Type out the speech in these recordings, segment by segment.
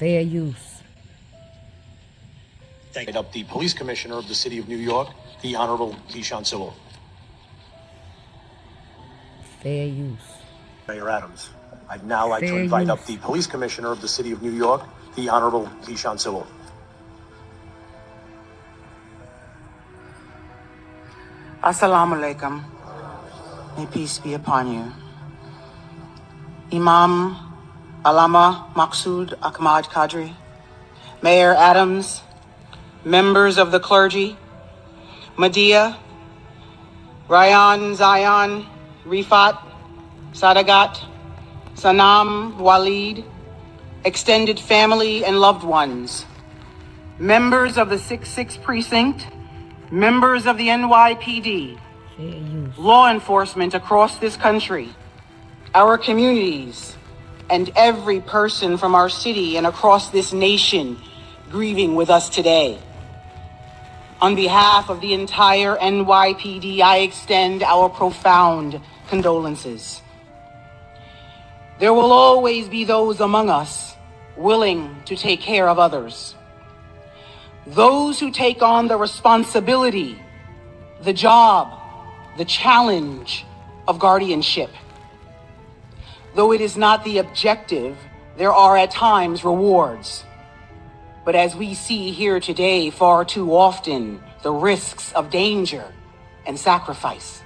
Fair use. Thank you. Up the Police Commissioner of the City of New York, the Honorable Keyshawn Sewell. Fair use. Mayor Adams. I'd now like to Fair invite use. up the Police Commissioner of the City of New York, the Honorable Keyshawn Sewell. Assalamu alaikum. May peace be upon you. Imam Alama Maqsood Ahmad Qadri, Mayor Adams, members of the clergy, Madea, Ryan, Zion, Rifat, Sadagat, Sanam, Walid, extended family and loved ones, members of the 6-6 precinct, members of the NYPD, law enforcement across this country, our communities, and every person from our city and across this nation grieving with us today. On behalf of the entire NYPD, I extend our profound condolences. There will always be those among us willing to take care of others. Those who take on the responsibility, the job, the challenge of guardianship. Though it is not the objective, there are at times rewards. But as we see here today, far too often, the risks of danger and sacrifice.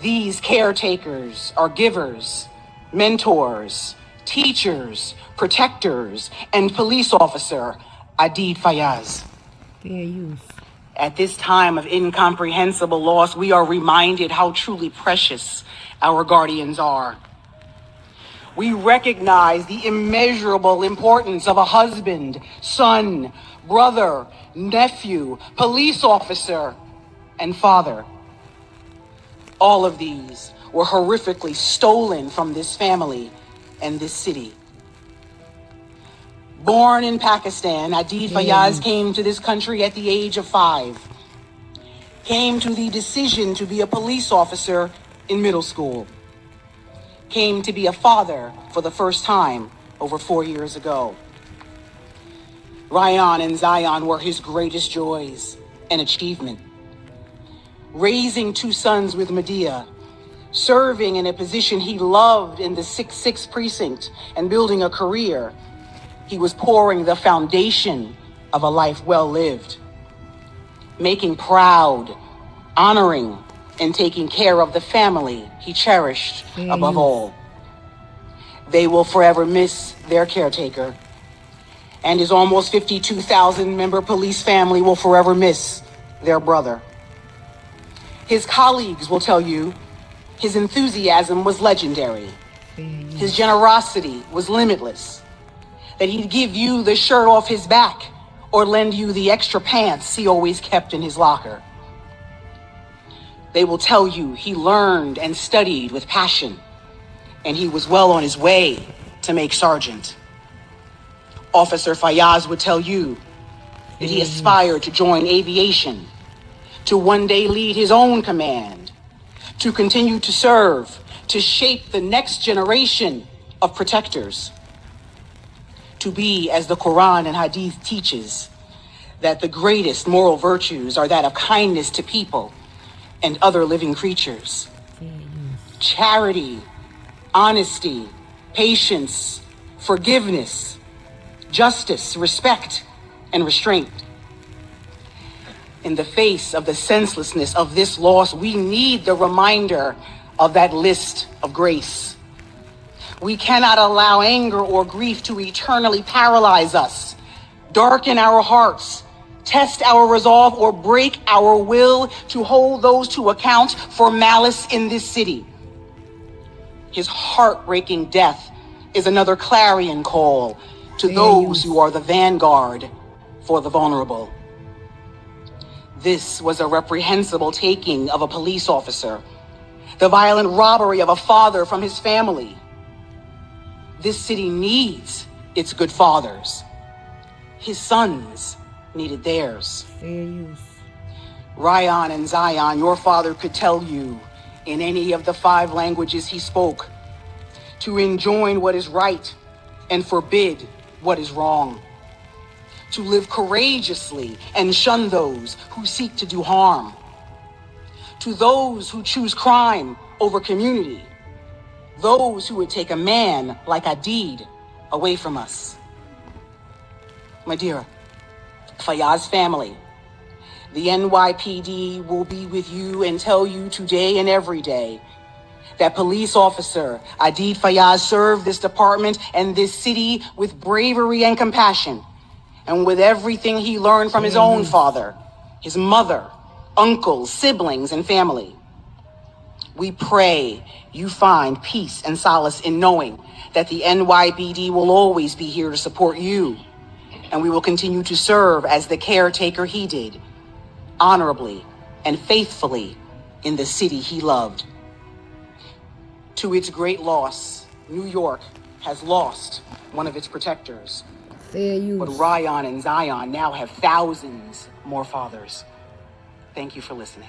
These caretakers are givers, mentors, teachers, protectors, and police officer Adeed Fayaz. Fair use. At this time of incomprehensible loss, we are reminded how truly precious our guardians are. We recognize the immeasurable importance of a husband, son, brother, nephew, police officer, and father. All of these were horrifically stolen from this family and this city. Born in Pakistan, Adeed Fayaz came to this country at the age of 5. Came to the decision to be a police officer in middle school. Came to be a father for the first time over 4 years ago. Ryan and Zion were his greatest joys and achievement. Raising 2 sons with Madea, serving in a position he loved in the 6-6 precinct, and building a career, he was pouring the foundation of a life well lived. Making proud, honoring, and taking care of the family he cherished above all. They will forever miss their caretaker, and his almost 52,000 member police family will forever miss their brother. His colleagues will tell you his enthusiasm was legendary. His generosity was limitless. That he'd give you the shirt off his back or lend you the extra pants he always kept in his locker. They will tell you he learned and studied with passion, and he was well on his way to make sergeant. Officer Fayaz would tell you that he aspired to join aviation, to one day lead his own command, to continue to serve, to shape the next generation of protectors, to be, as the Quran and Hadith teaches, that the greatest moral virtues are that of kindness to people and other living creatures. Charity, honesty, patience, forgiveness, justice, respect, and restraint. In the face of the senselessness of this loss, we need the reminder of that list of grace. We cannot allow anger or grief to eternally paralyze us, darken our hearts, test our resolve, or break our will to hold those to account for malice in this city. His heartbreaking death is another clarion call to those who are the vanguard for the vulnerable. This was a reprehensible taking of a police officer, the violent robbery of a father from his family. This city needs its good fathers. His sons needed theirs. Fair use. Ryan and Zion, your father could tell you in any of the 5 languages he spoke to enjoin what is right and forbid what is wrong, to live courageously and shun those who seek to do harm, to those who choose crime over community, those who would take a man like Adeed away from us. My dear Fayaz family, the NYPD will be with you and tell you today and every day that police officer Adeed Fayaz served this department and this city with bravery and compassion, and with everything he learned from his own father, his mother, uncles, siblings, and family. We pray you find peace and solace in knowing that the NYPD will always be here to support you, and we will continue to serve as the caretaker he did, honorably and faithfully in the city he loved. To its great loss, New York has lost one of its protectors. Fair But use. Ryan and Zion now have thousands more fathers. Thank you for listening.